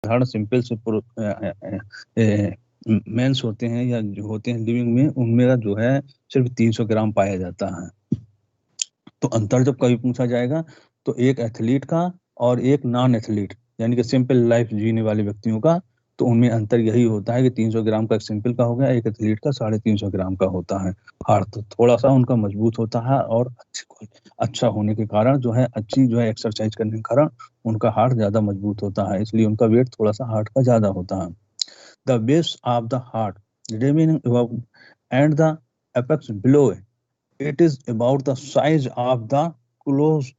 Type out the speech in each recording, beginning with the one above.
साधारण सिंपल से मेंस होते हैं या जो होते हैं लिविंग में, उनमें का जो है सिर्फ 300 ग्राम पाया जाता है। तो अंतर जब कभी पूछा जाएगा तो एक एथलीट का और एक नॉन एथलीट यानी कि सिंपल लाइफ जीने वाले व्यक्तियों का, तो उनमें अंतर यही होता है कि 300 ग्राम का एक सिंपल का हो गया, एक एथलीट का 350 ग्राम का होता है। हार्ट तो थोड़ा सा उनका मजबूत होता है और अच्छा होने के कारण जो है, अच्छी जो है एक्सरसाइज करने के कारण उनका हार्ट ज्यादा मजबूत होता है, इसलिए उनका वेट थोड़ा सा हार्ट का ज्यादा होता है। The base of the heart remaining above and the apex below, it is about the size of the close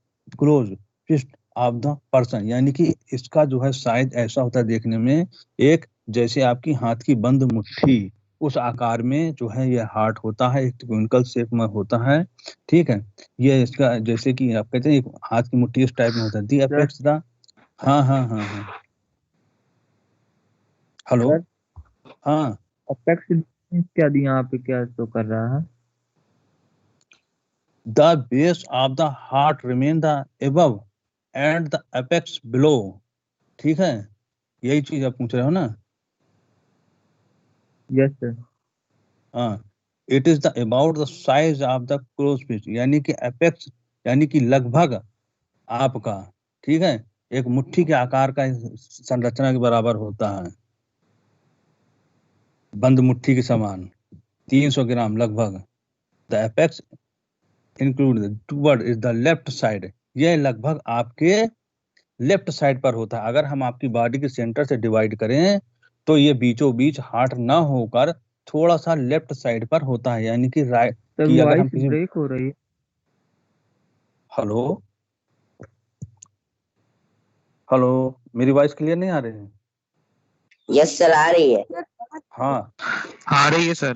fist of the person, यानी कि इसका जो है साइज ऐसा होता है देखने में, एक जैसे आपकी हाथ की बंद मुट्ठी उस आकार में जो है ये हार्ट होता है, एक ट्विंकल शेप में होता है। ठीक है, ये इसका जैसे कि आप कहते हैं एक हाथ की मुट्ठी इस टाइप में होता है। दी अपेक्स द हाँ हाँ हाँ हाँ हेलो सर हाँ अपेक्स क्या दिया यहाँ पे, क्या शो कर रहा है? The base of the heart remain the above and the apex below. ठीक है, यही चीज आप पूछ रहे हो ना? Yes sir. हाँ, it is the about the size of the closed fist, यानी कि अपेक्स यानी कि लगभग आपका, ठीक है, एक मुट्ठी के आकार का संरचना के बराबर होता है, बंद मुट्ठी के समान, 300 ग्राम लगभग। The apex include toward is the left side, ये लगभग आपके लेफ्ट साइड पर होता है। अगर हम आपकी बॉडी के सेंटर से डिवाइड करें तो ये बीचों बीच हार्ट ना होकर थोड़ा सा लेफ्ट साइड पर होता है, यानी कि राइट सर कि अगर वॉइस हम किसी ब्रेक हो रही है। हेलो हेलो, मेरी वॉइस क्लियर नहीं आ रही है? यस सर, आ रही है। हाँ, आ रही है सर।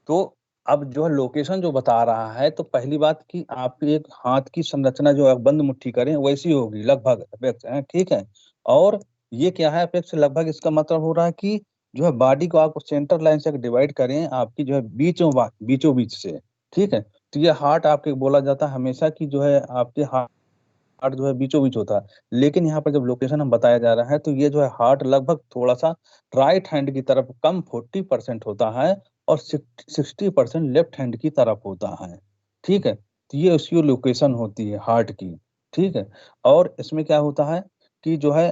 तो अब जो है लोकेशन जो बता रहा है, तो पहली बात कि आपकी एक हाथ की संरचना जो है बंद मुट्ठी करें वैसी होगी लगभग अपेक्स है, ठीक है। और ये क्या है अपेक्स लगभग, इसका मतलब हो रहा है कि जो है बॉडी को आप सेंटर लाइन से डिवाइड करें आपकी जो है बीचों बीच से, ठीक है। तो ये हार्ट आपके बोला जाता है हमेशा कि जो है आपके हार्ट जो है बीचों बीच होता है, लेकिन यहाँ पर जब लोकेशन हम बताया जा रहा है तो ये जो है हार्ट लगभग थोड़ा सा राइट हैंड की तरफ कम 40% होता है और 60% लेफ्ट हैंड की तरफ होता है, ठीक है। तो ये उसकी लोकेशन होती है हार्ट की, ठीक है। और इसमें क्या होता है कि जो है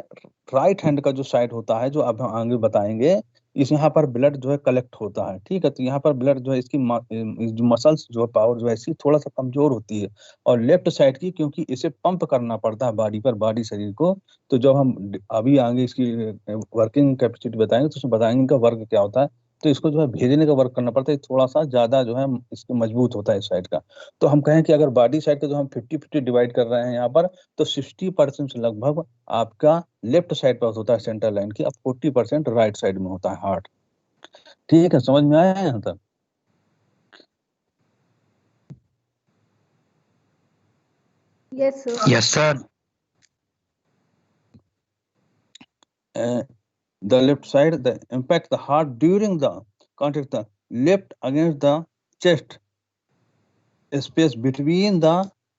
राइट हैंड का जो साइड होता है, जो अब हम आगे बताएंगे, इस यहाँ पर ब्लड जो है कलेक्ट होता है, ठीक है। तो यहाँ पर ब्लड जो है इसकी जो मसल्स जो है पावर जो है इसकी थोड़ा सा कमजोर होती है, और लेफ्ट साइड की क्योंकि इसे पंप करना पड़ता है बॉडी पर, बॉडी शरीर को। तो जब हम अभी आगे इसकी वर्किंग कैपेसिटी बताएंगे तो उसमें बताएंगे इनका वर्क क्या होता है। तो इसको जो है भेजने का वर्क करना पड़ता है, थोड़ा सा ज्यादा जो है इसको मजबूत होता है इस साइड का। तो हम कहें कि अगर बॉडी साइड का जो हम 50-50 डिवाइड कर रहे हैं यहाँ पर, तो 60% से लगभग आपका लेफ्ट साइड पर होता है सेंटर लाइन की, अब 40% राइट साइड में होता है हार्ट। ठीक है, समझ में आया है यहाँ तक? Yes sir. Yes sir. The left side, the impact the heart during the contact the left against the chest space between the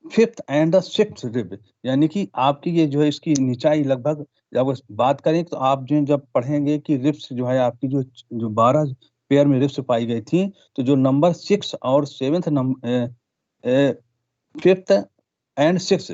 fifth and the sixth rib, यानी कि आपकी ये जो है इसकी निचाई लगभग, जब बात करें तो आप जो जब पढ़ेंगे कि रिब्स जो है आपकी जो जो 12 पेयर में रिब्स पाई गई थी, तो जो नंबर 6 और 7th नंबर, 5th एंड 6,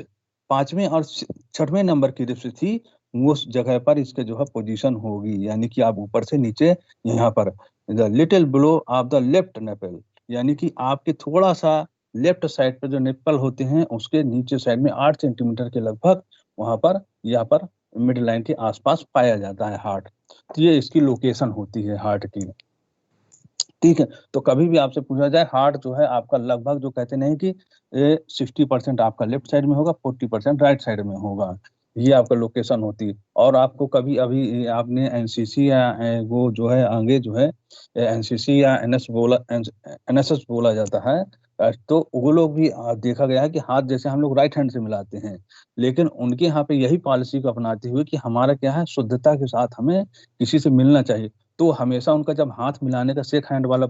5वें और 6वें नंबर की रिब्स थी, उस जगह पर इसके जो है पोजीशन होगी, यानी कि आप ऊपर से नीचे यहाँ पर the little below of the left nipple, यानी कि आपके थोड़ा सा लेफ्ट साइड पर जो निप्पल होते हैं उसके नीचे साइड में 8 सेंटीमीटर के लगभग वहां पर, यहाँ पर मिड लाइन के आसपास पाया जाता है हार्ट। तो ये इसकी लोकेशन होती है हार्ट की, ठीक है। तो कभी भी आपसे पूछा जाए हार्ट जो है आपका लगभग जो कहते नहीं कि 60% आपका लेफ्ट साइड में होगा, 40% राइट साइड में होगा, ये आपका लोकेशन होती है। और आपको कभी अभी आपने एनसीसी या वो जो है आगे जो है एनसीसी या एनएसएस बोला जाता है, तो वो लोग भी देखा गया है कि हाथ जैसे हम लोग राइट हैंड से मिलाते हैं, लेकिन उनके यहाँ पे यही पॉलिसी को अपनाते हुए कि हमारा क्या है शुद्धता के साथ हमें किसी से मिलना चाहिए, तो हमेशा उनका जब हाथ मिलाने का शेक हैंड वाला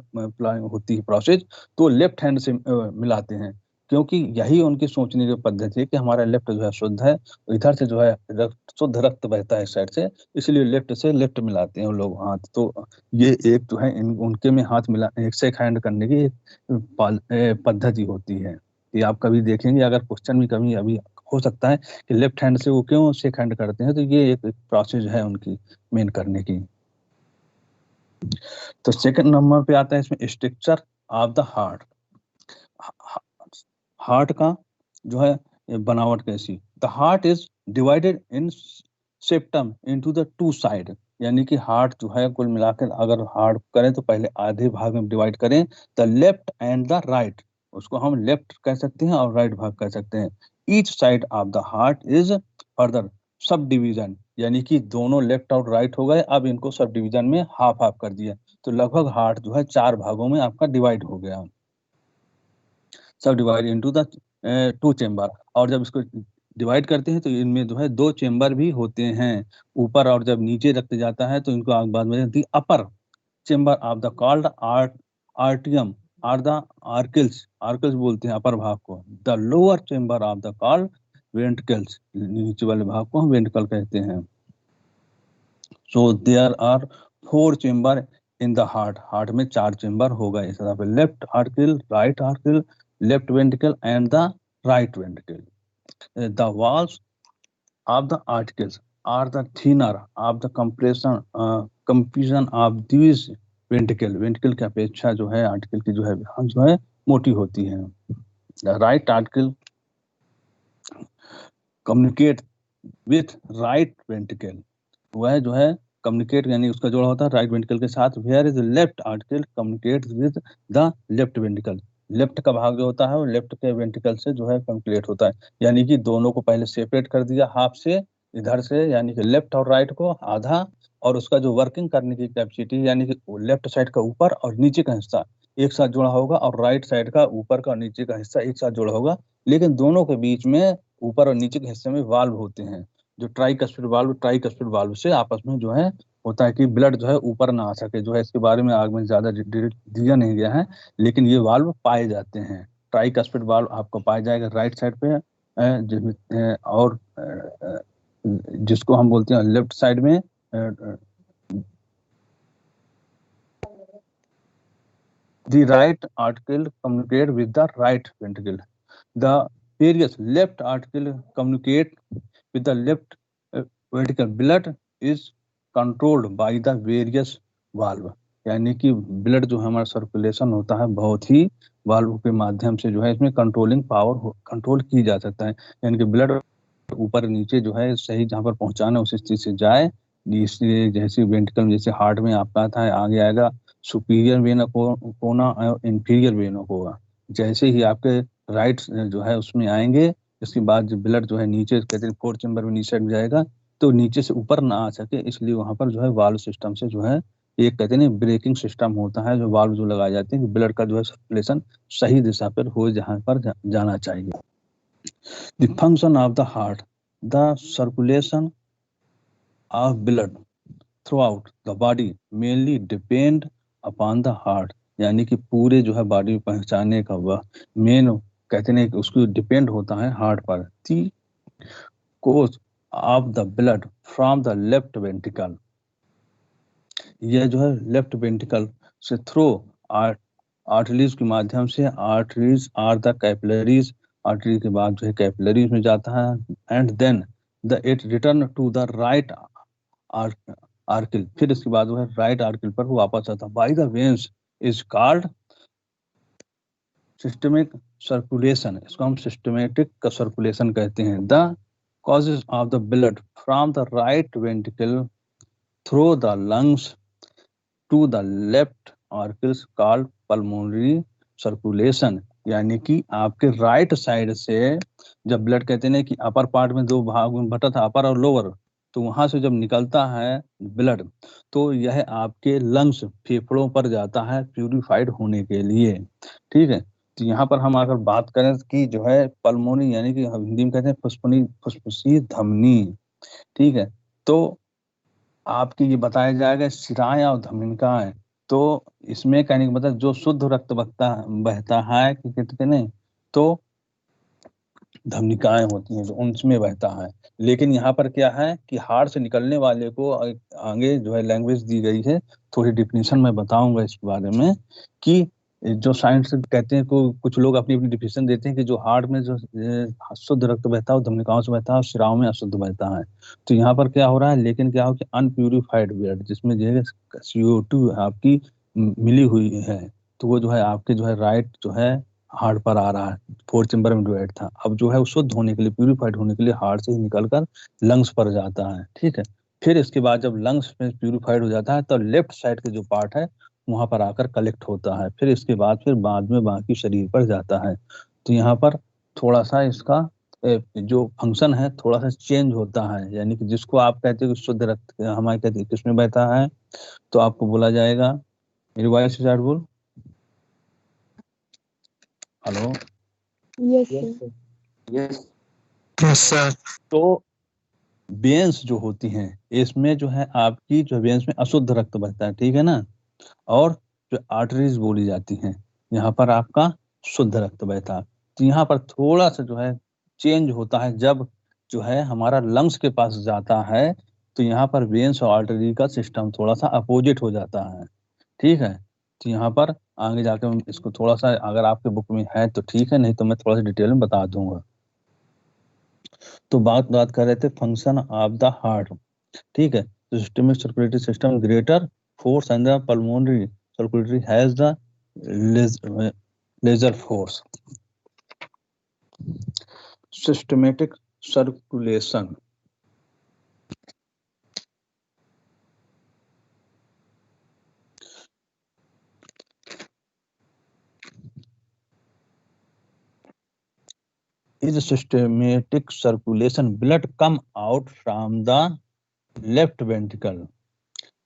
होती है प्रोसेस, तो लेफ्ट हैंड से मिलाते हैं, क्योंकि यही उनकी सोचने की पद्धति है कि हमारा लेफ्ट जो है शुद्ध है, इधर से जो है शुद्ध रक्त बहता है इस साइड से, इसलिए लेफ्ट से लेफ्ट मिलाते हैं वो लोग हाथ। तो ये एक जो है उनके में हाथ मिला एक से हैंड करने की पद्धति होती है। ये आप कभी देखेंगे, अगर क्वेश्चन भी कभी अभी हो सकता है कि लेफ्ट हैंड से वो क्यों शेक हैंड करते हैं, तो ये एक प्रोसेस है उनकी मेन करने की। तो सेकंड नंबर पे आता है इसमें structure of the heart. Heart का जो है बनावट कैसी। The heart is divided in septum into the two side, यानी कि हार्ट जो है कुल मिलाकर अगर हार्ट करें तो पहले आधे भाग में डिवाइड करें, the left and the right, उसको हम लेफ्ट कह सकते हैं और राइट भाग कह सकते हैं। Each side of the heart is further sub division, यानी कि दोनों लेफ्ट और राइट हो गए, अब इनको सब डिवीजन में हाफ हाफ कर दिया, तो लगभग हार्ट जो है 4 भागों में आपका डिवाइड हो गया, सब डिवाइड इनटू द 2 चेम्बर। और जब इसको डिवाइड करते हैं तो इनमें जो है 2 चेम्बर भी होते हैं ऊपर, और जब नीचे रखते जाता है तो इनको बाद में the upper chamber of the called आर्टियम आर द आर्किल्स, आर्किल्स बोलते हैं अपर भाग को। The lower chamber of the called ventricles, नीचे वाले भाग को हम वेंट्रिकल कहते हैं। So there are 4 chamber in the heart, heart में 4 चेम्बर हो गए इस तरह पे, left auricle, right auricle, left ventricle and the right ventricle. The walls of the articles are the thinner of the compression of these ventricle, ventricle की अपेक्षा जो है आर्टिकल की जो है मोटी होती है। The right article communicate with right ventricle, वह जो है कम्युनिकेट यानी उसका जोड़ा होता है राइट वेंट्रिकल के साथ। Where is left article communicate with the left ventricle, left का भाग जो होता है वो लेफ्ट के वेंट्रिकल से जो है कम्युनिकेट होता है, यानी कि दोनों को पहले सेपरेट कर दिया हाफ से इधर से, यानी कि लेफ्ट और राइट को आधा, और उसका जो वर्किंग करने की कैपेसिटी यानी कि लेफ्ट साइड का ऊपर और नीचे का हिस्सा एक साथ जुड़ा होगा, और राइट साइड का ऊपर का और नीचे का हिस्सा एक साथ जुड़ा होगा, लेकिन दोनों के बीच में ऊपर और नीचे के हिस्से में वाल्व होते हैं, जो ट्राइकस्पिड वाल्व से आपस में जो है होता है कि ब्लड जो है ऊपर ना आ सके, जो है इसके बारे में आगे में ज्यादा दिया नहीं गया है, लेकिन ये वाल्व पाए जाते हैं। ट्राइकस्पिड वाल्व आपको पाया जाएगा राइट साइड पे, और जिसको हम बोलते हैं लेफ्ट साइड में the right article communicate with the right ventricle. The various left article communicate with the left ventricle. Blood is controlled by the various valve, यानी कि ब्लड जो हमारा सर्कुलेशन होता है बहुत ही वाल्व के माध्यम से जो है इसमें कंट्रोलिंग पावर कंट्रोल की जा सकता है, यानी कि ब्लड ऊपर नीचे जो है सही जहाँ पर पहुंचाना उस चीज से जाए। इसलिए जैसे वेंट्रिकल में जैसे हार्ट में आपका था आगे आएगा सुपीरियर वेना कोना और इंफीरियर वेना कोना, जैसे ही आपके राइट जो है उसमें आएंगे, इसके बाद जो ब्लड जो है नीचे कहते हैं 4 चेम्बर में नीचे में जाएगा, तो नीचे से ऊपर ना आ सके, इसलिए वहां पर जो है वाल्व सिस्टम से जो है एक कहते हैं ब्रेकिंग सिस्टम होता है, जो वाल्व जो लगाए जाते हैं ब्लड का जो है सर्कुलेशन सही दिशा पर हो जहां पर जाना चाहिए। The function of the heart, the circulation of blood throughout the body mainly depend upon the heart, यानी कि पूरे जो है बॉडी में पहुंचाने का वह मेन कहते हैं कि उसको डिपेंड होता है हार्ट पर। The course of the blood from the left ventricle, यह जो है लेफ्ट वेंट्रिकल से थ्रू आर्टरीज के माध्यम से, arteries are the capillaries, artery के बाद जो है कैपिलरीज में जाता है, and then the it return to the right auricle, फिर इसके बाद वो है राइट आर्किल पर वापस आता है। By the veins is called systemic circulation, इसको हम सिस्टमेटिक सर्कुलेशन कहते हैं। The causes of the blood from the right ventricle through the lungs to the left auricles called pulmonary circulation, यानी कि आपके राइट साइड से जब ब्लड कहते हैं कि अपर पार्ट में 2 भाग में बटा था, अपर और लोअर, तो वहां से जब निकलता है ब्लड तो यह आपके लंग्स फेफड़ों पर जाता है प्यूरिफाइड होने के लिए। ठीक है, तो यहाँ पर हम अगर बात करें कि जो है पल्मोनी यानी कि हिंदी में कहते हैं फुसफुसी धमनी। ठीक है, तो आपकी ये बताया जाएगा शिराएं और धमनिकाएं, तो इसमें कहने का मतलब जो शुद्ध रक्त बहता है कि कहते नहीं, तो धमनिकाएं होती हैं जो उनमें बहता है। लेकिन यहाँ पर क्या है कि हार्ट से निकलने वाले को आगे जो है लैंग्वेज दी गई है, थोड़ी डिफिनीशन मैं बताऊंगा इस बारे में कि जो साइंस कहते हैं को कुछ लोग अपनी अपनी डिफिनीशन देते हैं कि जो हार्ट में जो शुद्ध रक्त बहता है वो धमनिकाओं से बहता है और शिराओं में अशुद्ध बहता है। तो यहाँ पर क्या हो रहा है, लेकिन क्या हो कि अनप्यूरिफाइड ब्लड जिसमें जो है CO2 आपकी मिली हुई है, तो वो जो है आपके जो है राइट जो है हार्ट पर आ रहा है, 4 चैम्बर में डिवाइड था। अब जो है वो शुद्ध होने के लिए, प्यूरिफाइड होने के लिए हार्ट से ही निकलकर लंग्स पर जाता है, ठीक है। फिर इसके बाद जब लंग्स में प्यूरिफाइड हो जाता है तो लेफ्ट साइड के जो पार्ट है वहां पर आकर कलेक्ट होता है। फिर इसके बाद में बाकी शरीर पर जाता है। तो यहाँ पर थोड़ा सा इसका जो फंक्शन है थोड़ा सा चेंज होता है, यानी कि जिसको आप कहते हो कि शुद्ध रक्त हमारे कहते हैं किसमें बहता है, तो आपको बोला जाएगा, मेरी वॉइस से स्टार्ट बोल, hello, Yes, sir. Yes sir. तो वेन्स जो होती हैं इसमें जो है आपकी जो वेन्स में अशुद्ध रक्त बहता है, ठीक है ना, और जो आर्टरीज बोली जाती हैं यहाँ पर आपका शुद्ध रक्त बहता है। तो यहाँ पर थोड़ा सा जो है चेंज होता है जब जो है हमारा लंग्स के पास जाता है, तो यहाँ पर वेन्स और आर्टरी का सिस्टम थोड़ा सा अपोजिट हो जाता है, ठीक है। तो यहाँ पर आगे जाकर मैं इसको थोड़ा सा अगर आपके बुक में है तो ठीक है, नहीं तो मैं थोड़ा सा डिटेल में बता दूंगा। तो बात कर रहे थे फंक्शन ऑफ द हार्ट, ठीक है। तो systemic circulatory system greater force and the pulmonary circulatory has the lesser force. Systematic circulation is systematic circulation blood come out from the left ventricle,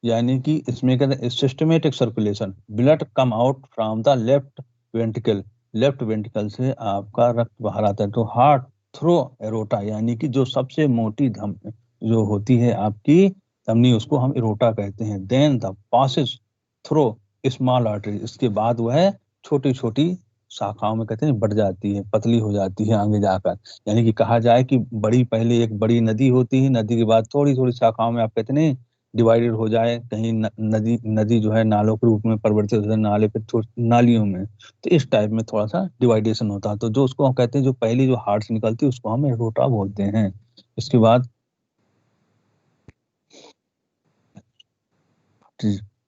यानी कि इसमें कहते हैं systematic circulation blood come out from the left ventricle, left ventricle से आपका रक्त बाहर आता है। तो हार्ट थ्रो एरोटा, यानी कि जो सबसे मोटी धम जो होती है आपकी धमनी उसको हम एरोटा कहते हैं। Then the passes through small artery, इसके बाद वह छोटी छोटी शाखाओं में कहते हैं बढ़ जाती है, पतली हो जाती है आगे जाकर। यानी कि कहा जाए कि बड़ी पहले एक बड़ी नदी होती है, नदी के बाद थोड़ी थोड़ी शाखाओं में आप कहते हैं डिवाइडेड हो जाए, कहीं नदी जो है नालों के रूप में परिवर्तित हो जाए, नाले पे नालियों में, तो इस टाइप में थोड़ा सा डिवाइडेशन होता है। तो जो उसको हम कहते हैं जो पहली जो हार्ट से निकलती है उसको हम एरोटा बोलते हैं। इसके बाद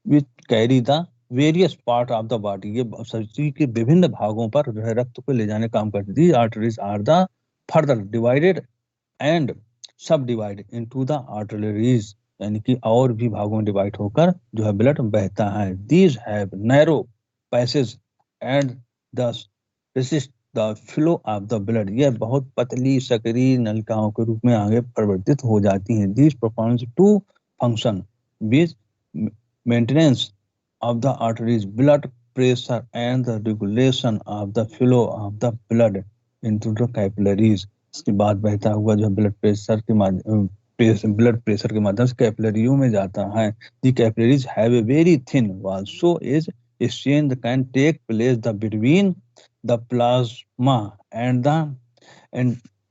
which carry the various part of the body, ये शरीर के विभिन्न भागों पर जो है रक्त को ले जाने का काम करती थी। Arteries are the further divided and subdivide into the arteries, यानी कि और भी भागों में डिवाइड होकर जो है ब्लड बहता है। These have narrow passage and thus resist the flow of the blood, यह बहुत पतली सकरी नलिकाओं के रूप में आगे परिवर्तित हो जाती हैं। दीज परफॉर्म्स टू फंक्शन बीच maintenance of the arteries, blood pressure and the regulation of the flow of the blood into the capillaries। इसके बाद बहता हुआ जो ब्लड प्रेशर के माध्यम से कैपिलरियों में जाता है। The capillaries have a very thin wall, so is exchange can take place the between the plasma and the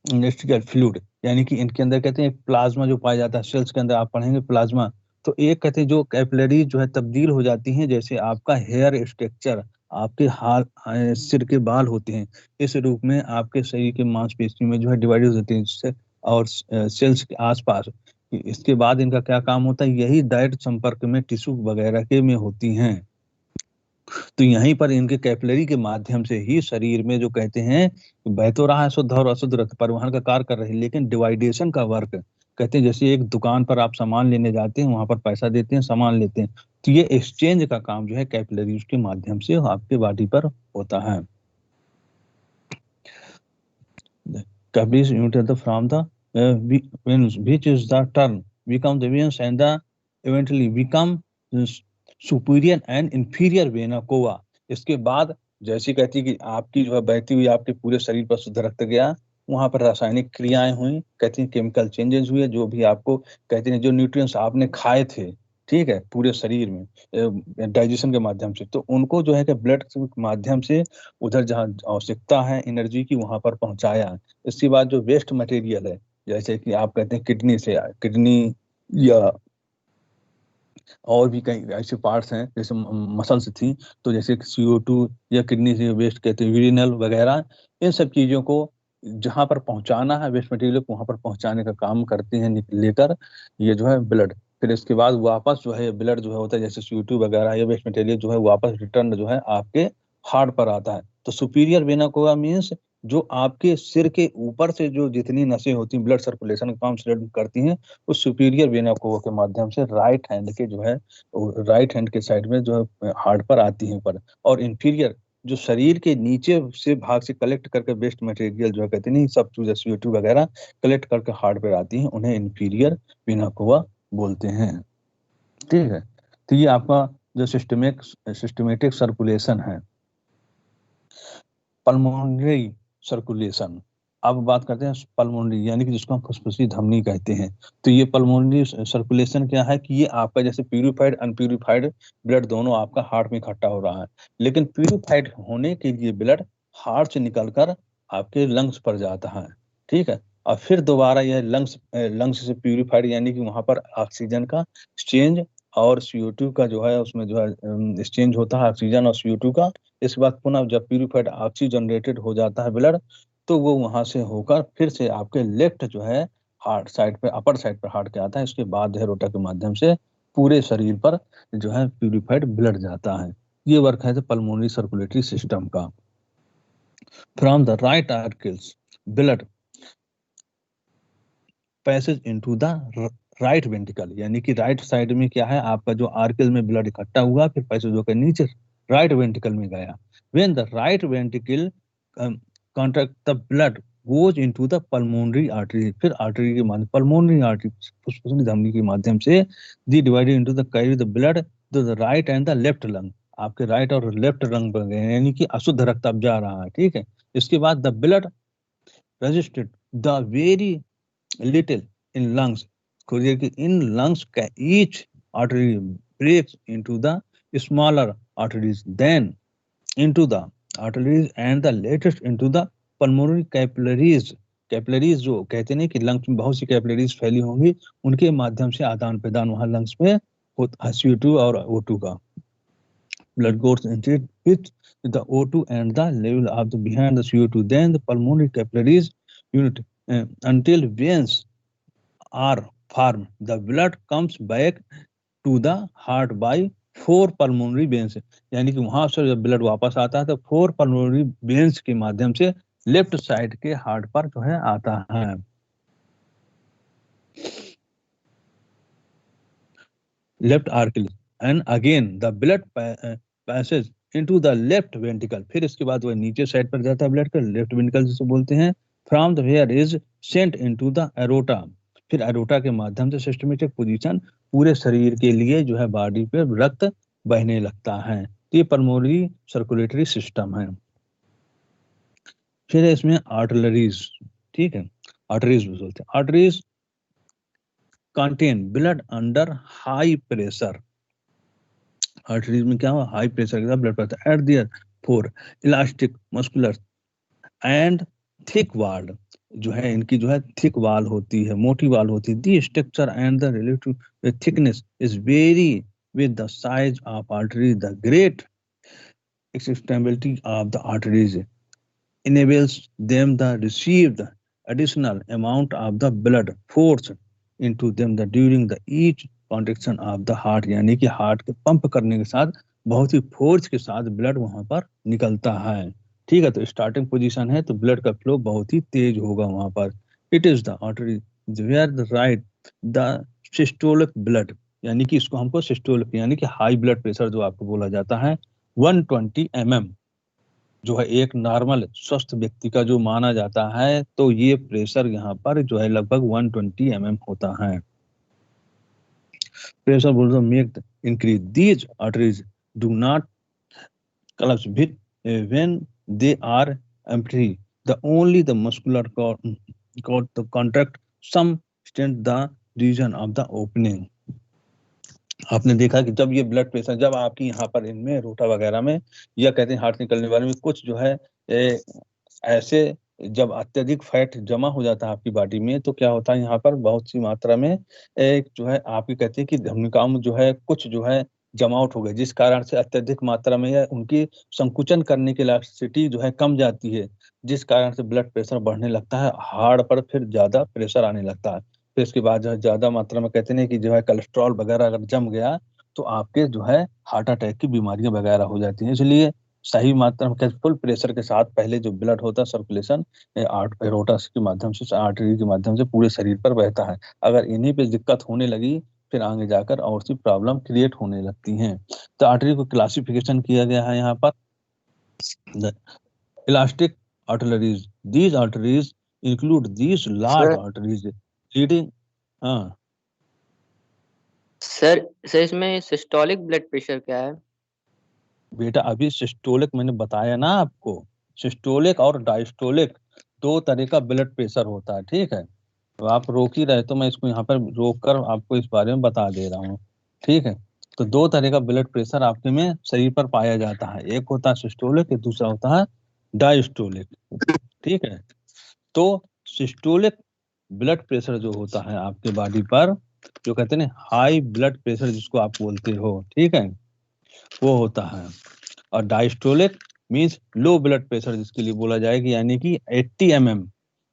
interstitial fluid, यानी कि इनके अंदर कहते हैं प्लाज्मा जो पाया जाता है सेल्स के अंदर, आप पढ़ेंगे प्लाज्मा। तो एक कहते हैं जो कैपिलरी जो है तब्दील हो जाती हैं, जैसे आपका हेयर स्ट्रक्चर, आपके सिर के बाल होते हैं, इस रूप में आपके शरीर के मांसपेशी में जो है डिवाइड हो जाती है और सेल्स के आसपास। इसके बाद इनका क्या काम होता है, यही डायरेक्ट संपर्क में टिश्यू वगैरह के में होती हैं। तो यहीं पर इनके कैपिलरी के माध्यम से ही शरीर में जो कहते हैं बह तो रहा है शुद्ध और अशुद्ध रक्त परिवहन का कार्य कर रहे हैं, लेकिन डिवाइडेशन का वर्क कहते हैं। जैसे एक दुकान पर आप सामान लेने जाते हैं, वहां पर पैसा देते हैं, सामान लेते हैं, तो ये एक्सचेंज का काम जो है कैपिलरीज के माध्यम से आपके बॉडी पर होता है। Capillaries unit from the veins which is the term become the veins and the eventually become superior and inferior vena cava. इसके बाद जैसी कहती कि आपकी जो है बहती हुई आपके पूरे शरीर पर शुद्ध रक्त गया, वहां पर रासायनिक क्रियाएं हुई, कहती हैं केमिकल चेंजेस हुए, जो भी आपको कहते हैं जो न्यूट्रिएंट्स आपने खाए थे ठीक है, पूरे शरीर में डाइजेशन के माध्यम से, तो उनको जो है कि ब्लड के माध्यम से उधर जहाँ आवश्यकता है एनर्जी की वहां पर पहुंचाया। इसके बाद जो वेस्ट मटेरियल है, जैसे कि आप कहते हैं किडनी से, किडनी या और भी कई ऐसे पार्ट्स हैं जैसे मसल्स थी, तो जैसे CO2 या किडनी से वेस्ट कहते हैं यूरिनल वगैरह, इन सब चीजों को जहां पर पहुंचाना है वेस्ट मटेरियल को वहां पर पहुंचाने का काम करते हैं लेकर ये जो है ब्लड। फिर इसके बाद वापस जो है ब्लड जो है होता है जैसे CO2 वगैरह या वेस्ट मटेरियल जो है वापस रिटर्न जो है आपके हार्ट पर आता है। तो सुपीरियर वेना कोवा मीन्स जो आपके सिर के ऊपर से जो जितनी नसें होती हैं ब्लड सर्कुलेशन का काम करती हैं, उस सुपीरियर वेना कोवा के माध्यम से राइट हैंड के जो है राइट हैंड के साइड में जो है हार्ट पर आती हैं पर। और इंफीरियर जो शरीर के नीचे से भाग से कलेक्ट करके वेस्ट मटेरियल जो है कहते नहीं सब चीजें CO2 वगैरह कलेक्ट करके हार्ट पर आती हैं, उन्हें इंफीरियर वेना कोवा बोलते हैं। ठीक है, तो ये आपका जो सिस्टमेटिक सर्कुलेशन है। पल्मोनरी सर्कुलेशन, अब बात करते हैं पल्मोनरी यानी कि जिसको हम फुसफुसी धमनी कहते हैं। तो ये पल्मोनरी सर्कुलेशन क्या है कि ये आपका जैसे प्यूरिफाइड अनप्यूरिफाइड ब्लड दोनों आपका हार्ट में इकट्ठा हो रहा है, लेकिन प्यूरिफाइड होने के लिए ब्लड हार्ट से निकलकर आपके लंग्स पर जाता है। ठीक है, और फिर दोबारा यह लंग्स से प्यूरिफाइड यानी कि वहां पर ऑक्सीजन का एक्सचेंज और CO2 का जो है उसमें जो है एक्सचेंज होता है ऑक्सीजन और CO2 का। इसके बाद पुनः जब प्यूरिफाइड ऑक्सीजनरेटेड हो जाता है ब्लड, तो वो वहां से होकर फिर से आपके लेफ्ट जो है हार्ट साइड पे अपर साइड पर हार्ट के आता है। इसके बाद है रोटा के माध्यम से पूरे शरीर पर जो है प्यूरिफाइड ब्लड जाता है। ये वर्क है पल्मोनरी सर्कुलेटरी सिस्टम का। From the right arteries blood passage into the right ventricle, यानी कि राइट साइड में क्या है आपका जो आर्कल में ब्लड इकट्ठा हुआ फिर पैसेज होकर नीचे राइट वेंट्रिकल में गया। When the right ventricle contract the blood goes into the pulmonary artery, फिर आर्टरी के माध्यम पल्मोनरी आर्टरी फुसफुसी धमनी के माध्यम से the divided into the carry the blood to the right and the left lung, आपके राइट और लेफ्ट लंग बन गए यानी कि अशुद्ध रक्त अब जा रहा है। ठीक है, इसके बाद the blood registered the very little in lungs, खोजिए कि in lungs का each artery breaks into the smaller arteries, then into the arteries and the latest into the pulmonary capillaries। Capillaries जो कहते हैं कि लंग्स में बहुत सी कैपिलरीज फैली होंगी, उनके माध्यम से आदान प्रदान वहां लंग्स में होता है CO2 और O2 का। blood goes into with the O2 and the level of the behind the CO2, then the pulmonary capillaries unit until veins are formed. The blood comes back to the heart by 4 pulmonary veins, यानी कि वहां से जब blood वापस आता है तो 4 pulmonary veins के माध्यम से लेफ्ट साइड के हार्ट पर जो है आता है। Left artery and again the blood passage into the left ventricle, फिर इसके बाद वह नीचे साइड पर जाता है ब्लड का लेफ्ट वेंट्रिकल जिसे बोलते हैं। From the where is sent into the aorta, फिर एरोटा के माध्यम से सिस्टमेटिक पोजीशन पूरे शरीर के लिए जो है बॉडी पे रक्त बहने लगता है। ये पल्मोनरी सर्कुलेटरी सिस्टम है। फिर इसमें आर्टलरीज, ठीक है, आर्टरीज बोलते हैं। Arteries contain blood under high pressure, arteries में क्या हुआ हाई प्रेशर के साथ blood pressure at there four elastic muscular and thick wall, जो है इनकी जो है थिक वॉल होती है, मोटी वॉल होती है। The structure and the relative thickness is very with the size of arteries, the great extensibility of the arteries enables them to receive the additional amount of the blood force into them during the each contraction of the heart, यानी कि heart के pump करने के साथ बहुत ही force के साथ blood वहां पर निकलता है। ठीक है, तो स्टार्टिंग पोजीशन है तो ब्लड का फ्लो बहुत ही तेज होगा वहां पर। It is the artery where the right the systolic blood, यानी कि इसको हमको सिस्टोलिक यानी कि हाई ब्लड प्रेशर जो आपको बोला जाता है 120 mm जो है एक नॉर्मल स्वस्थ व्यक्ति का जो माना जाता है, तो ये प्रेशर यहाँ पर जो है लगभग 120 mm होता है। Pressure also make the increase. These arteries do not collapse when they are empty. The only the muscular cord to contract some extent the region of the opening. आपने देखा कि जब ये ब्लड प्रेशर जब आपकी यहाँ पर इनमें रोटा वगैरह में या कहते हैं हार्ट निकलने वाले में कुछ जो है ऐसे जब अत्यधिक फैट जमा हो जाता है आपकी बॉडी में, तो क्या होता है यहाँ पर बहुत सी मात्रा में एक जो है आपकी कहते हैं कि धमनिकाओं में जो है कुछ जो है जमावट हो गई, जिस कारण से अत्यधिक मात्रा में या उनकी संकुचन करने की इलास्टिसिटी जो है कम जाती है, जिस कारण से ब्लड प्रेशर बढ़ने लगता है, हार्ट पर फिर ज्यादा प्रेशर आने लगता है। फिर इसके बाद जो है ज्यादा मात्रा में कहते हैं कि जो है कोलेस्ट्रॉल वगैरह अगर जम गया तो आपके जो है हार्ट अटैक की बीमारियां वगैरह हो जाती हैं। इसलिए सही मात्रा में फुल प्रेशर के साथ पहले जो ब्लड होता है सर्कुलेशन एरोटा के माध्यम से आर्टरी के माध्यम से पूरे शरीर पर बहता है। अगर इन्हीं पे दिक्कत होने लगी फिर आगे जाकर और सी प्रॉब्लम क्रिएट होने लगती हैं। तो आर्टरी को क्लासिफिकेशन किया गया है यहाँ पर elastic arteries, these arteries include these large arteries leading. हाँ सर इसमें सिस्टोलिक ब्लड प्रेशर क्या है? बेटा अभी सिस्टोलिक मैंने बताया ना आपको, सिस्टोलिक और डायस्टोलिक दो तरह का ब्लड प्रेशर होता है, ठीक है। तो आप रोक ही रहे तो मैं इसको यहाँ पर रोक कर आपको इस बारे में बता दे रहा हूँ, ठीक है। तो दो तरह का ब्लड प्रेशर आपके में शरीर पर पाया जाता है, एक होता है सिस्टोलिक, दूसरा होता है डायस्टोलिक, ठीक है। तो सिस्टोलिक ब्लड प्रेशर जो होता है आपके बॉडी पर, जो कहते हैं ना हाई ब्लड प्रेशर जिसको आप बोलते हो, ठीक है, वो होता है। और diastolic means low blood pressure जिसके लिए बोला जाएगा, यानी कि 80 mm,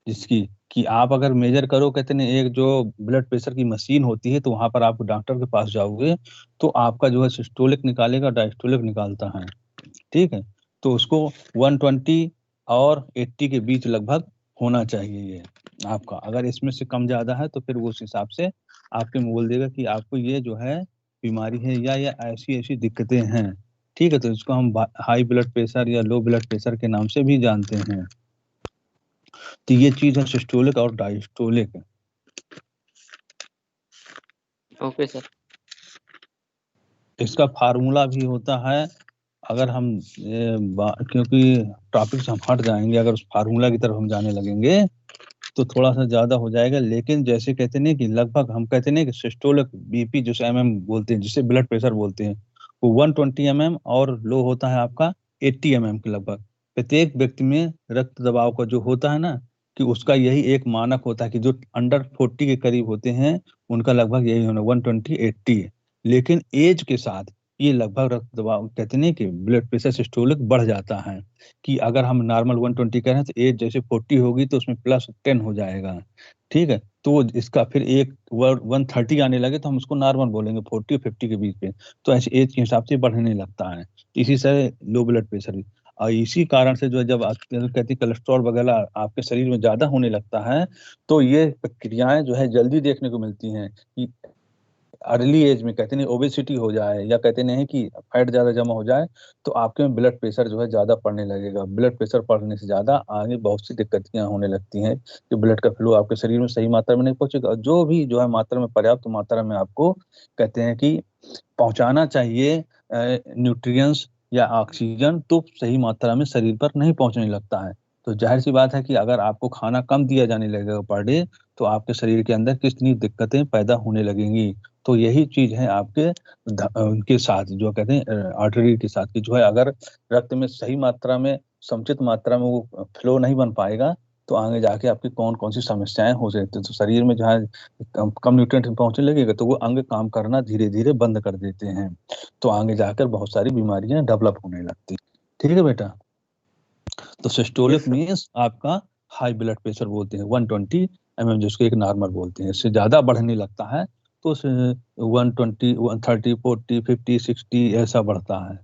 जिसकी कि आप अगर मेजर करो, कहते हैं एक जो ब्लड प्रेशर की मशीन होती है तो वहां पर आप डॉक्टर के पास जाओगे तो आपका जो है सिस्टोलिक निकालेगा, डायस्टोलिक निकालता है, ठीक है। तो उसको 120 और 80 के बीच लगभग होना चाहिए ये आपका। अगर इसमें से कम ज्यादा है तो फिर वो उस हिसाब से आपके में बोल देगा कि आपको ये जो है बीमारी है या ऐसी ऐसी दिक्कतें हैं, ठीक है। तो इसको हम हाई ब्लड प्रेशर या लो ब्लड प्रेशर के नाम से भी जानते हैं। तो ये चीज है सिस्टोलिक और डायस्टोलिक। Okay sir. इसका फार्मूला भी होता है, अगर हम क्योंकि टॉपिक से हम हट जाएंगे, अगर उस फार्मूला की तरफ हम जाने लगेंगे तो थोड़ा सा ज्यादा हो जाएगा। लेकिन जैसे कहते हैं कि लगभग हम कहते हैं कि सिस्टोलिक बीपी जिसे एमएम बोलते हैं, जिसे ब्लड प्रेशर बोलते हैं, वो 120 mm और लो होता है आपका 80 mm के लगभग। प्रत्येक व्यक्ति में रक्त दबाव का जो होता है ना कि उसका यही एक मानक होता है कि जो अंडर 40 के करीब होते हैं उनका लगभग यही होना 120/80 है। लेकिन एज के साथ ये लगभग रक्त दबाव कहते हैं कि ब्लड प्रेशर सिस्टोलिक बढ़ जाता है, कि अगर हम नॉर्मल 120 कह रहे हैं तो एज जैसे 40 होगी तो उसमें +10 हो जाएगा, ठीक है। तो इसका फिर एक 130 आने लगे तो हम उसको नॉर्मल बोलेंगे, 40 और 50 के बीच में। तो ऐसे एज के हिसाब से बढ़ने लगता है, इसी से लो ब्लड प्रेशर भी। और इसी कारण से जो है जब आप कहती कोलेस्ट्रॉल वगैरह आपके शरीर में ज्यादा होने लगता है तो ये प्रक्रियाएं जो है जल्दी देखने को मिलती हैं कि अर्ली एज में कहते नहीं ओबेसिटी हो जाए या कहते नहीं कि फैट ज्यादा जमा हो जाए तो आपके में ब्लड प्रेशर जो है ज्यादा पड़ने लगेगा। ब्लड प्रेशर पड़ने से ज्यादा आगे बहुत सी दिक्कतें होने लगती हैं कि ब्लड का फ्लो आपके शरीर में सही मात्रा में नहीं पहुंचेगा। जो भी जो है मात्रा में पर्याप्त मात्रा में आपको कहते हैं कि पहुंचाना चाहिए न्यूट्रिएंट्स या ऑक्सीजन, तो सही मात्रा में शरीर पर नहीं पहुंचने लगता है। तो जाहिर सी बात है कि अगर आपको खाना कम दिया जाने लगेगा पर डे तो आपके शरीर के अंदर कितनी दिक्कतें पैदा होने लगेंगी। तो यही चीज है आपके उनके साथ जो कहते हैं आर्टरी के साथ, कि जो है अगर रक्त में सही मात्रा में समुचित मात्रा में वो फ्लो नहीं बन पाएगा तो आगे जाके आपकी कौन कौन सी समस्याएं हो सकती है। तो शरीर में जो है कम न्यूट्रिएंट पहुंचने लगेगा तो वो अंग काम करना धीरे धीरे बंद कर देते हैं, तो आगे जाकर बहुत सारी बीमारियां डेवलप होने लगती। ठीक है बेटा। तो सिस्टोलिक मींस आपका हाई ब्लड प्रेशर बोलते हैं 120 mm, जिसको एक नॉर्मल बोलते हैं। इससे ज्यादा बढ़ने लगता है तो 120 130 40 50 60 ऐसा बढ़ता है।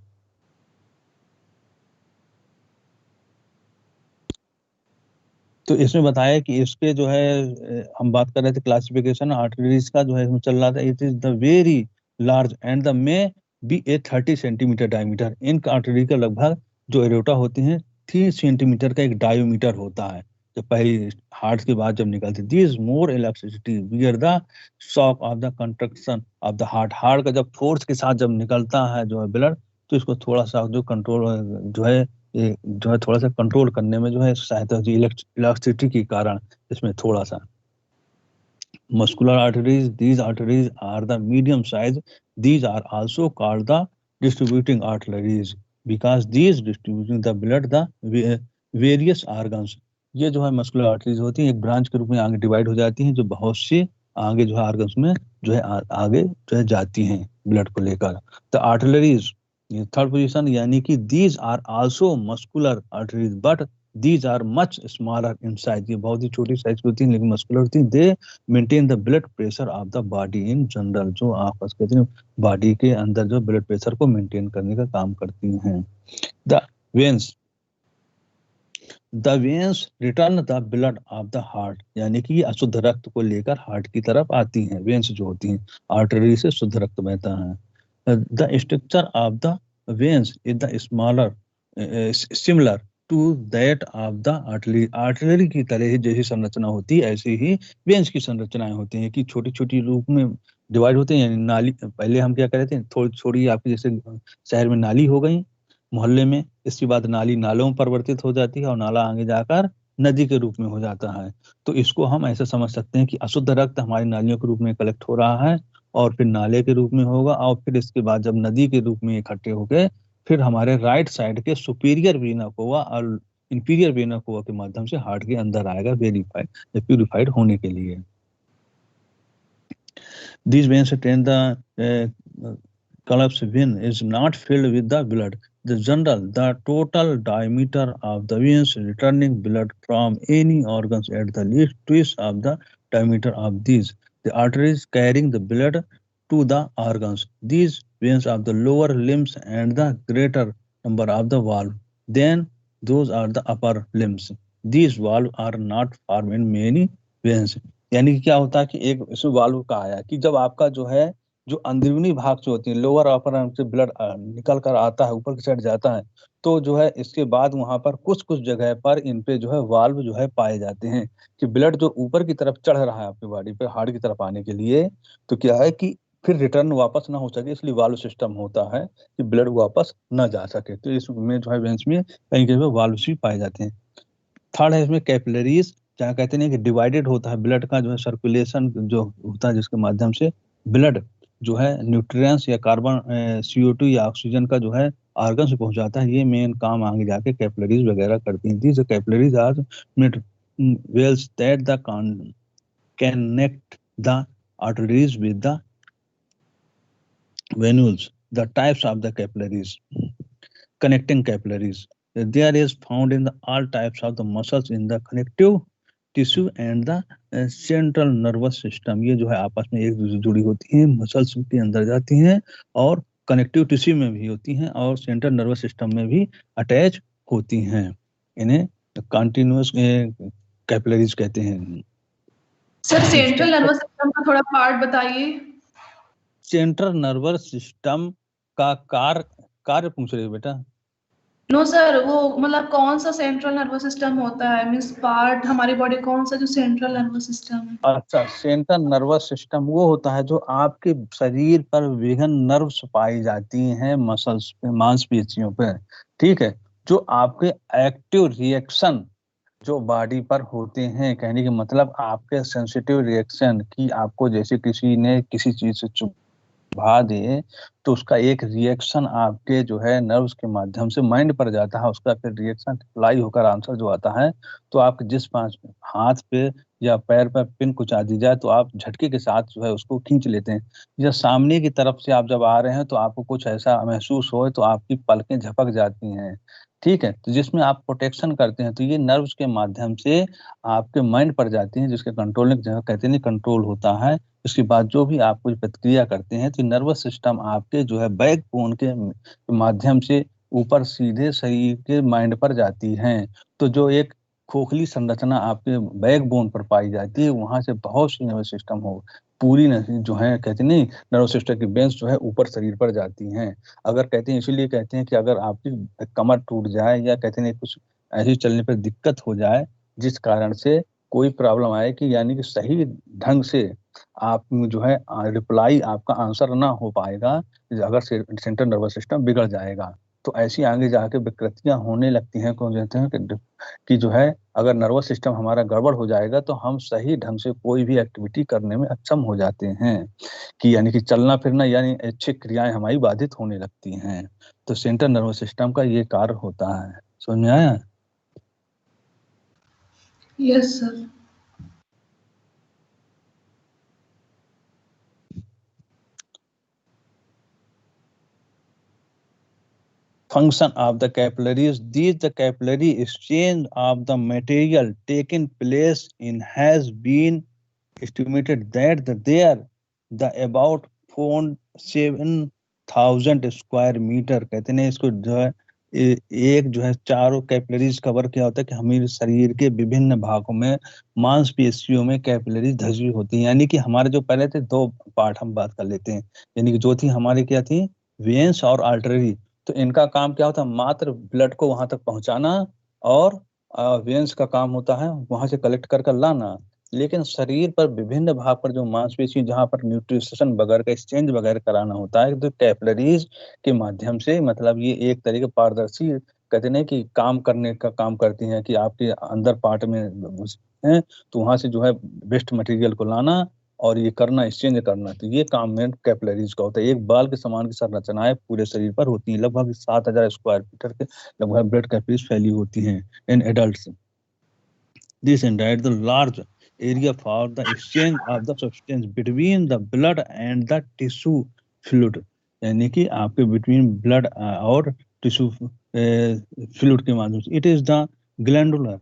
तो इसमें बताया कि इसके जो है हम बात कर रहे थे क्लासिफिकेशन आर्टरीज का जो है इसमें चल रहा था, it is the very large and the may be A 30 centimetre diameter. In artery का लगभग जो एरोटा होती हैं 3 सेंटीमीटर का एक डायोमीटर होता है जो पहली हार्ट के बाद जब निकलती। This more elasticity wear the shock of the construction of the heart. Heart का जब फोर्स के साथ जब निकलता है जो है ब्लड तो इसको थोड़ा सा जो कंट्रोल जो है ये जो है थोड़ा सा कंट्रोल करने में जो है सहायता होती है इलास्टिसिटी के कारण। इसमें थोड़ा सा muscular arteries, these arteries are the medium size these are also called the distributing arteries because these distributing the blood the various organs। ये जो है मस्कुलर आर्टरीज होती हैं, एक ब्रांच के रूप में आगे डिवाइड हो जाती हैं, जो बहुत से आगे जो है ऑर्गन्स में जो है आगे जो है जाती हैं ब्लड को लेकर। द आर्टरीज, ये थर्ड पोजीशन, यानी कि these are also muscular arteries but these are much smaller in size. ये बहुत ही छोटी साइज की होती हैं लेकिन मस्कुलर होती हैं। दे maintain the blood pressure of the body in general, जो आपस कहते हैं बॉडी के अंदर जो ब्लड प्रेशर को मेंटेन करने का काम करती हैं। The veins, the veins return the blood of the heart, यानी कि अशुद्ध रक्त को लेकर हार्ट की तरफ आती हैं। वेन्स जो होती हैं, आर्टरी से शुद्ध रक्त बहता है। The structure of the veins is the smaller similar to that of the artery. Artery की तरह ही जैसी संरचना होती है ऐसी ही वेन्स की संरचनाएं होती हैं कि छोटी छोटी रूप में डिवाइड होते हैं। यानी नाली, पहले हम क्या करते हैं, थोड़ी छोड़ी आपकी जैसे शहर में नाली हो गई मोहल्ले में, इसके बाद नाली नालों में परिवर्तित हो जाती है और नाला आगे जाकर नदी के रूप में हो जाता है। तो इसको हम ऐसे समझ सकते हैं कि अशुद्ध रक्त हमारी नालियों के रूप में कलेक्ट हो रहा है और फिर नाले के रूप में होगा और फिर इसके बाद जब नदी के रूप में इकट्ठे हो गए फिर हमारे राइट साइड के सुपीरियर वेना कोवा और इंफीरियर वेना कोवा के माध्यम से हार्ट के अंदर आएगा वेरीफाइड प्यूरिफाइड होने के लिए। These veins attain the collapse vein is not filled with the blood. The total diameter of the veins returning blood from any organs at the least twice of the diameter of these. The arteries carrying the blood to the organs. These veins of the lower limbs and the greater number of the valve. Then those are the upper limbs. These valves are not formed in many veins. यानी कि क्या होता है कि एक इसमें valve का आया कि जब आपका जो है जो अंदरूनी भाग जो होती है लोअर अपर आर्म से ब्लड निकल कर आता है ऊपर की साइड जाता है तो जो है इसके बाद वहां पर कुछ कुछ जगह पर इन पे जो है वाल्व जो है पाए जाते हैं कि ब्लड जो ऊपर की तरफ चढ़ रहा है आपकी बॉडी पे हार्ट की तरफ आने के लिए तो क्या है कि फिर रिटर्न वापस ना हो सके, इसलिए वाल्व सिस्टम होता है कि ब्लड वापस न जा सके। तो इसमें जो है वेंस में कहीं कहीं वाल्व भी पाए जाते हैं। थर्ड है इसमें कैपिलरीज, जहाँ कहते हैं कि डिवाइडेड होता है ब्लड का जो है सर्कुलेशन जो होता है जिसके माध्यम से ब्लड जो है न्यूट्रिएंट्स या कार्बन CO2 या ऑक्सीजन का जो है आर्गन से पहुंचाता है। ये मेन काम आगे जाके कैपिलरीज वगैरह करती हैं। These capillaries are vessels that the connect the arteries with the venules. The types of the capillaries, connecting capillaries, there is found in all types of the muscles in the connective tissue and the central nervous system। ये जो है आपस में एक दूसरे से जुड़ी होती हैं, मसल्स के अंदर जाती हैं और कनेक्टिव टिश्यू में भी होती हैं और सेंट्रल नर्वस सिस्टम में भी अटैच होती हैं। इन्हें कंटिन्यूअस कैपिलरीज कहते हैं। सर सेंट्रल नर्वस सिस्टम का थोड़ा पार्ट बताइए। सेंट्रल नर्वस सिस्टम का कार्य पूछ रहे हो बेटा? नो सर, वो मतलब कौन सा सेंट्रल नर्वस सिस्टम होता है, मींस पार्ट हमारी बॉडी कौन सा जो सेंट्रल नर्वस सिस्टम है? अच्छा, सेंट्रल नर्वस सिस्टम वो होता है जो आपके शरीर पर विभिन्न नर्व्स पाई जाती हैं मसल्स पे, मांसपेशियों पे, ठीक है, जो आपके एक्टिव रिएक्शन जो बॉडी पर होते हैं। कहने के मतलब आपके सेंसिटिव रिएक्शन की आपको जैसे किसी ने किसी चीज से चुभा दे तो उसका एक रिएक्शन आपके जो है नर्व्स के माध्यम से माइंड पर जाता है, उसका फिर रिएक्शन अप्लाई होकर आंसर जो आता है तो आप जिस हाथ पे या पैर पर पिन कुचा दी जाए तो आप झटके के साथ जो है उसको खींच लेते हैं। या सामने की तरफ से आप जब आ रहे हैं तो आपको कुछ ऐसा महसूस हो तो आपकी पलकें झपक जाती हैं, ठीक है, तो जिसमें आप प्रोटेक्शन करते हैं तो ये नर्व्स के माध्यम से आपके माइंड पर जाती हैं जिसके कंट्रोलिंग जगह कहते हैं कंट्रोल होता है। उसके बाद जो भी आप कुछ प्रतिक्रिया करते हैं तो नर्वस सिस्टम आपके जो है बैकबोन के माध्यम से ऊपर सीधे शरीर के माइंड पर जाती हैं। तो जो एक खोखली संरचना आपके बैकबोन पर पाई जाती है वहां से बहुत सी नर्वस सिस्टम हो पूरी जो है कहते नहीं नर्वस सिस्टम की बेंच जो है ऊपर शरीर पर जाती हैं। अगर कहते हैं इसीलिए कहते हैं कि अगर आपकी कमर टूट जाए या कहते नहीं कुछ ऐसे चलने पर दिक्कत हो जाए जिस कारण से कोई प्रॉब्लम आए कि यानी कि सही ढंग से आप जो है रिप्लाई आपका आंसर ना हो पाएगा अगर सेंट्रल नर्वस सिस्टम बिगड़ जाएगा। तो ऐसी आगे जाके विकृतियां होने लगती हैं, कौन कहते हैं कि जो है अगर नर्वस सिस्टम हमारा गड़बड़ हो जाएगा तो हम सही ढंग से कोई भी एक्टिविटी करने में अक्षम हो जाते हैं, कि यानी कि चलना फिरना यानी ऐच्छिक क्रियाएं हमारी बाधित होने लगती हैं। तो सेंट्रल नर्वस सिस्टम का ये कार्य होता है। समझ में आया? Yes sir. Function of the capillaries. These the capillary exchange of the material taking place in has been estimated that there the about 7,000 square metre, कहते हैं इसको जो है एक जो है चारों कैपिलरीज कवर किया होता है कि हमारे शरीर के विभिन्न भागों में मांसपेशियों में कैपिलरीज धसी होती हैं। यानी कि हमारे जो पहले थे दो पार्ट हम बात कर लेते हैं, यानी कि जो थी हमारी क्या थी, वेन्स और आर्टरी। तो इनका काम क्या होता है, मात्र ब्लड को वहां तक पहुंचाना, और वेन्स का काम होता है वहां से कलेक्ट कर लाना। लेकिन शरीर पर विभिन्न भाग पर जो मांसपेशी जहां पर न्यूट्रिशन वगैरह का एक्सचेंज वगैरह कराना होता है, तो कैपिलरीज के माध्यम से, मतलब ये एक तरीके पारदर्शी कहते हैं कि काम करने का काम करती हैं, कि आपके अंदर पार्ट में हैं तो वहां से जो है वेस्ट मटेरियल को लाना और ये करना, एक्सचेंज करना। तो ये काम में कैपिलरीज का होता है। एक बाल के समान की संरचनाएं पूरे शरीर पर होती हैं। लगभग 7,000 स्क्वायर मीटर के लगभग ब्लड कैपिलरीज फैली होती हैं in adults. This entire the large area for the exchange of the substance between the blood and the tissue fluid, यानी कि आपके between blood और tissue fluid के माध्यम से। It is the glandular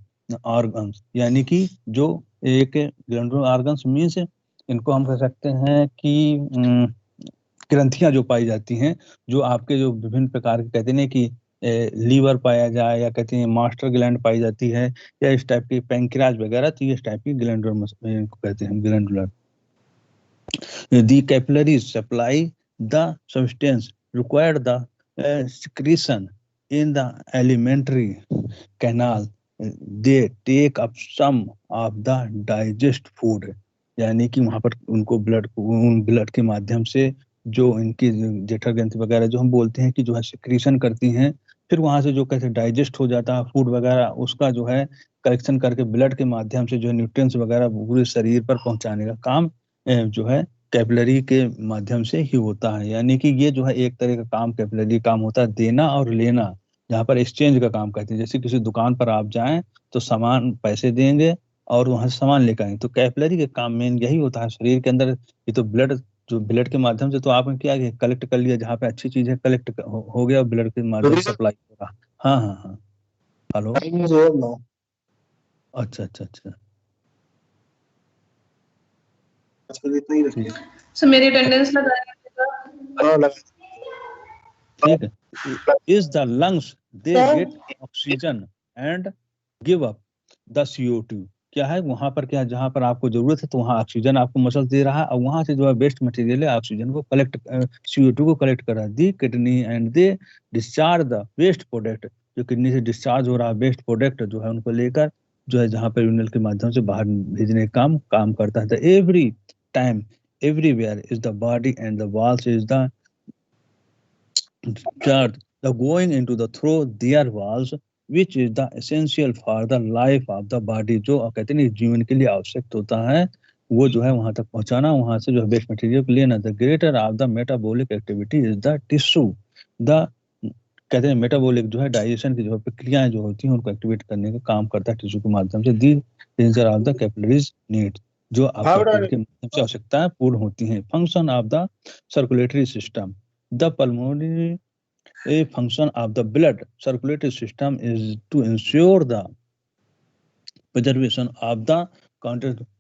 organs, यानी कि जो एक glandular organs means इनको हम कह सकते हैं कि ग्रंथियां जो पाई जाती हैं, जो आपके जो विभिन्न प्रकार के कहते हैं कि लीवर पाया जाए, या कहते हैं मास्टर ग्लैंड पाई जाती है, या इस टाइप की पैंक्रियाज वगैरह, तो इस टाइप की ग्लैंडुलर कहते हैं glandular. The capillaries supply the substance required the secretion in the alimentary canal, they take up some of the digest food, यानी कि वहां पर उनको ब्लड के माध्यम से जो इनकी जठर ग्रंथि वगैरह जो हम बोलते हैं कि जो है सिक्रीशन करती हैं, फिर वहां से जो कैसे डाइजेस्ट हो जाता है फूड वगैरह, उसका जो है कलेक्शन करके ब्लड के माध्यम से जो है न्यूट्रिएंट्स वगैरह पूरे शरीर पर पहुंचाने का काम जो है कैपिलरी के माध्यम से ही होता है। यानी कि ये जो है एक तरह का काम कैपिलरी काम होता है, देना और लेना, जहाँ पर एक्सचेंज का काम करते हैं। जैसे किसी दुकान पर आप जाएं तो सामान पैसे देंगे और वहां से सामान लेकर आएंगे, तो कैपिलरी के काम मेन यही होता है शरीर के अंदर। ये तो ब्लड के माध्यम से तो आपने क्या किया, कलेक्ट कर लिया, जहाँ पे अच्छी चीज है कलेक्ट हो गया, ब्लड के माध्यम से सप्लाई होगा। हाँ हाँ हाँ, हेलो, अच्छा अच्छा अच्छा, सर मेरी अटेंडेंस लगा ठीक है। Is the lungs they get oxygen and give up the CO2, क्या है वहां पर, क्या जहां पर आपको जरूरत है तो वहां ऑक्सीजन आपको मसल्स दे रहा है, और वहां से जो है वेस्ट मटेरियल है ऑक्सीजन को कलेक्ट CO2 को कलेक्ट कर रहा है। The kidney and they discharge the waste product, जो किडनी से डिस्चार्ज हो रहा है वेस्ट प्रोडक्ट जो है उनको लेकर जो है जहां पर यूरिनल के माध्यम से बाहर भेजने का काम करता है। Every time everywhere is the body and the walls is the chart the going into the through their walls which is the essential for the life of the body, जो कहते हैं जीवन के लिए आवश्यक होता है वो जो है वहां तक पहुंचाना, वहां से जो है वेस्ट मटेरियल को लेना। The greater of the metabolic activity is the tissue, the कहते हैं मेटाबॉलिक जो है डाइजेशन की जो प्रक्रियाएं जो होती हैं उनको एक्टिवेट करने का काम करता है टिश्यू के माध्यम से। दी nature of the capillaries need, जो आपके के माध्यम से आवश्यकताएं पूर्ण होती हैं। Function of the circulatory system, the pulmonary a function of the blood circulatory system is to ensure the preservation of the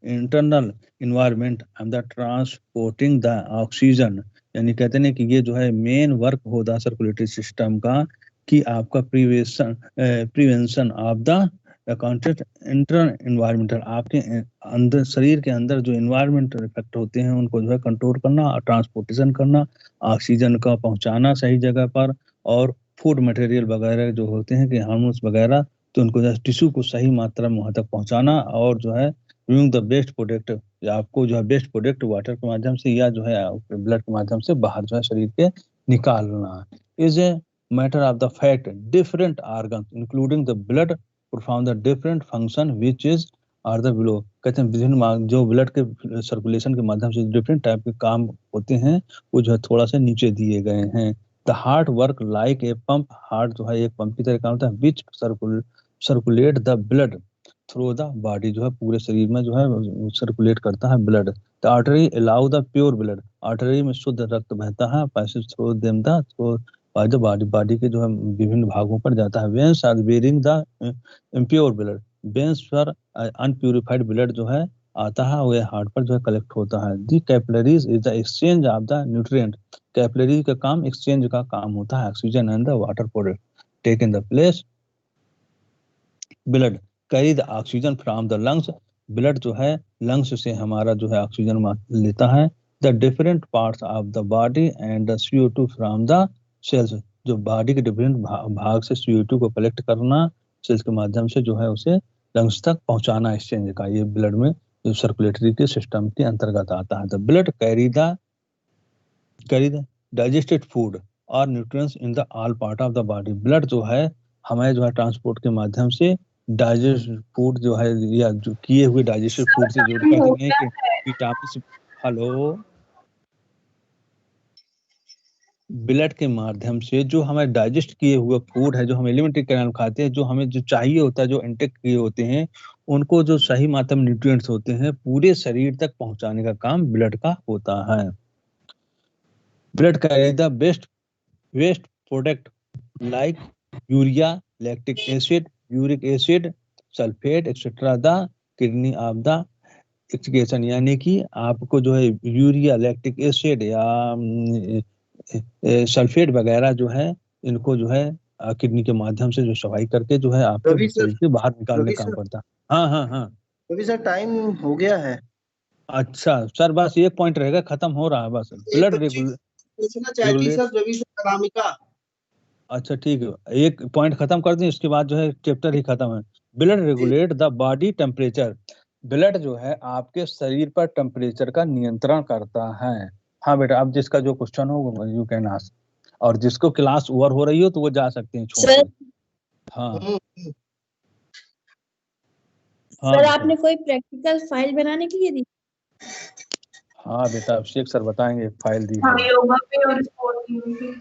internal environment and the transporting the oxygen, यानी कहते हैं कि ये जो है मेन वर्क होता है सर्कुलेटरी सिस्टम का, कि आपका prevention of the internal environmental, आपके अंदर शरीर के अंदर जो एनवायरमेंटल इफेक्ट होते हैं उनको जो है कंट्रोल करना, ट्रांसपोर्टेशन करना, ऑक्सीजन का पहुंचाना सही जगह पर, और फूड मटेरियल वगैरह जो होते हैं कि हार्मोन्स वगैरह, तो उनको जो है टिश्यू को सही मात्रा में वहां तक पहुंचाना, और जो है यूजिंग द बेस्ट प्रोडक्ट, आपको जो है बेस्ट प्रोडक्ट वाटर के माध्यम से या जो है ब्लड के माध्यम से बाहर जो है शरीर के निकालना। Is matter of the fact different organs including the blood perform the different function which is are the below। कहते हैं विभिन्न जो ब्लड के सर्कुलेशन के माध्यम से डिफरेंट टाइप के काम होते हैं वो जो है थोड़ा सा नीचे दिए गए हैं। The heart work like a pump, heart जो है एक पंप की तरह काम होता है which circulate the blood through the body, जो है पूरे शरीर में जो है सर्कुलेट करता है blood. The artery allow the pure blood, artery में शुद्ध रक्त बहता है passage through them the through by the body, body के जो है विभिन्न भागों पर जाता है। Veins are bearing the impure blood, veins पर अनप्यूरिफाइड ब्लड जो है आता है वो हार्ट पर जो है कलेक्ट होता है। The capillaries is the exchange of the nutrient, capillary का काम एक्सचेंज का काम होता है। Oxygen and the water product take in the place blood carry the oxygen from the lungs, blood जो है लंग्स से हमारा जो है ऑक्सीजन लेता है। The different parts of the body and the CO2 from the cells, जो body के डिफरेंट भाग से CO2 को कलेक्ट करना सेल्स के माध्यम से जो है उसे लंग्स तक पहुंचाना एक्सचेंज का, ये ब्लड में जो सर्कुलेटरी के सिस्टम के अंतर्गत आता है। The blood carry the digested food और nutrients in the all part of the body, blood जो है हमें जो है ट्रांसपोर्ट के माध्यम से डाइजेस्ट फूड जो है या जो किए हुए डाइजेस्टेड फूड से जोड़ कहते हैं कि विटामिन, हेलो, ब्लड के माध्यम से जो हमें डाइजेस्ट किए हुए फूड है, जो हम एलिमेंट्री कैनाल खाते हैं, जो हमें जो चाहिए होता है, जो इंटेक किए होते हैं, उनको जो सही मात्रा में न्यूट्रिएंट्स होते हैं पूरे शरीर तक पहुंचाने का काम ब्लड का होता है। Blood carry the waste product like urea, lactic acid, uric acid, sulphate etcetera the kidney of the excretion, यानी कि आपको जो है यूरिया, लैक्टिक एसिड या सल्फेट वगैरह जो है इनको जो है किडनी के माध्यम से जो सफाई करके जो है आपको शरीर के बाहर निकालने का काम करता है। हाँ हाँ हाँ अभी सर टाइम हो गया है। अच्छा सर, बस एक पॉइंट रहेगा, खत्म हो रहा है बस। ब्लड रेगुलेट, अच्छा ठीक है, एक पॉइंट खत्म कर दें, इसके बाद जो है चैप्टर ही खत्म है। Blood regulate the body temperature, blood जो है आपके शरीर पर टेम्परेचर का नियंत्रण करता है। हाँ बेटा, अब जिसका जो क्वेश्चन हो यू कैन आस्क, और जिसको क्लास ओवर हो रही हो तो वो जा सकते हैं छोड़ के। हाँ सर आपने कोई प्रैक्टिकल फाइल बनाने के लिए दी? हाँ बेटा, अभिषेक सर बताएंगे, फाइल दी हाँ, योगा पे और स्पोर्टिंग पे।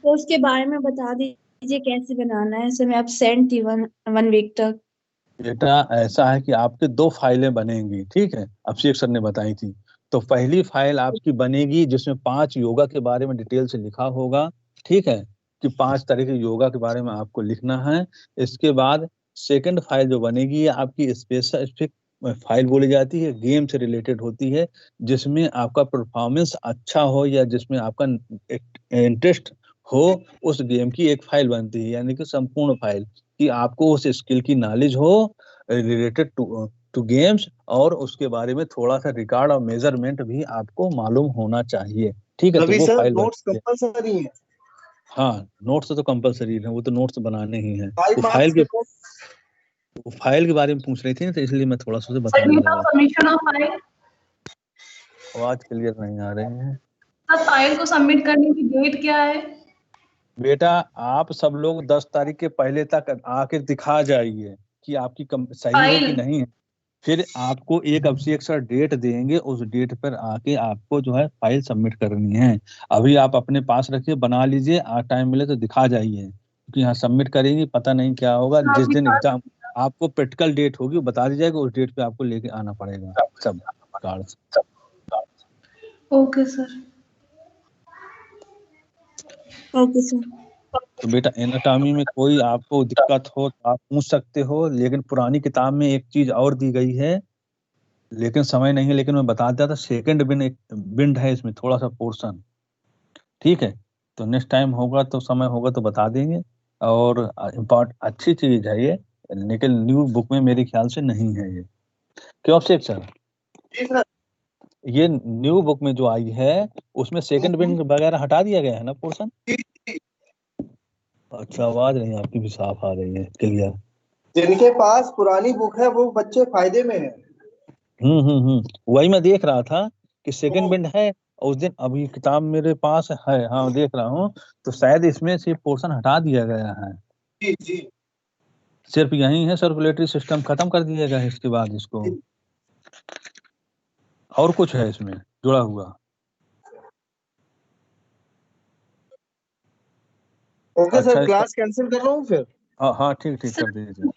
तो उसके बारे में बता दीजिए कैसे बनाना है। सर मैं एब्सेंट थी वन वीक तक। बेटा ऐसा है कि आपके 2 फाइलें बनेंगी, ठीक है, अभिषेक सर ने बताई थी। तो पहली फाइल आपकी बनेगी जिसमें 5 योगा के बारे में डिटेल से लिखा होगा, ठीक है, कि 5 तरह के योगा के बारे में आपको लिखना है। इसके बाद सेकंड फाइल जो बनेगी आपकी स्पेसिफिक फाइल बोली जाती है, गेम से रिलेटेड होती है, जिसमें आपका परफॉर्मेंस अच्छा हो या जिसमें आपका इंटरेस्ट हो, उस गेम की एक फाइल बनती है, यानी कि संपूर्ण फाइल, कि आपको उस स्किल की नॉलेज हो रिलेटेड टू गेम्स, और उसके बारे में थोड़ा सा रिकॉर्ड और मेजरमेंट भी आपको मालूम होना चाहिए, ठीक है। तो वो फाइल नोट्स कंपलसरी है। हाँ, नोट्स तो कंपलसरी है, वो तो नोट्स बनाने ही हैं। वो फाइल के बारे में पूछ रही थी ना, तो इसलिए मैं थोड़ा सा बताने लगा। सबमिशन ऑफ फाइल, आवाज क्लियर नहीं आ रहे हैं। सर फाइल को सबमिट करने की डेट क्या है? बेटा आप सब लोग 10 तारीख के पहले तक आके दिखा जाइए कि आपकी सही है कि नहीं है। फिर आपको एक अभिषेक सर डेट देंगे, उस डेट पर आके आपको जो है फाइल सबमिट करनी है। अभी आप अपने पास रखिए, बना लीजिए, टाइम मिले तो दिखा जाइए, क्योंकि यहाँ सबमिट करेंगे पता नहीं क्या होगा। जिस दिन एग्जाम आपको प्रैक्टिकल डेट होगी वो बता दी जाएगी, उस डेट पे आपको लेके आना पड़ेगा सब card. Okay sir. Okay sir. तो बेटा एनाटॉमी में कोई आपको दिक्कत हो तो आप पूछ सकते हो, लेकिन पुरानी किताब में एक चीज और दी गई है, लेकिन समय नहीं है, लेकिन मैं बता देता था, सेकंड बिंड है इसमें थोड़ा सा पोर्शन, ठीक है। तो नेक्स्ट टाइम होगा तो समय होगा तो बता देंगे। और अच्छी चीज है ये, लेकिन न्यू बुक में मेरे ख्याल से नहीं है ये, क्यों अभिषेक सर? ये न्यू बुक में जो आई है उसमें सेकंड बिंड वगैरह हटा दिया गया है ना पोर्शन। अच्छा, आवाज नहीं आपकी भी साफ आ रही है, क्लियर। जिनके पास पुरानी बुक है वो बच्चे फायदे में है। वही मैं देख रहा था कि सेकंड बिंड है, उस दिन अभी किताब मेरे पास है, हाँ देख रहा हूँ, तो शायद इसमें से पोर्शन हटा दिया गया है। जी जी सिर्फ यही है, सर्कुलेटरी सिस्टम खत्म कर दिया गया है इसके बाद इसको, और कुछ है इसमें जुड़ा हुआ? ओके अच्छा सर, इसका, क्लास कैंसिल कर रहा हूँ फिर। हाँ हाँ ठीक ठीक कर दीजिए।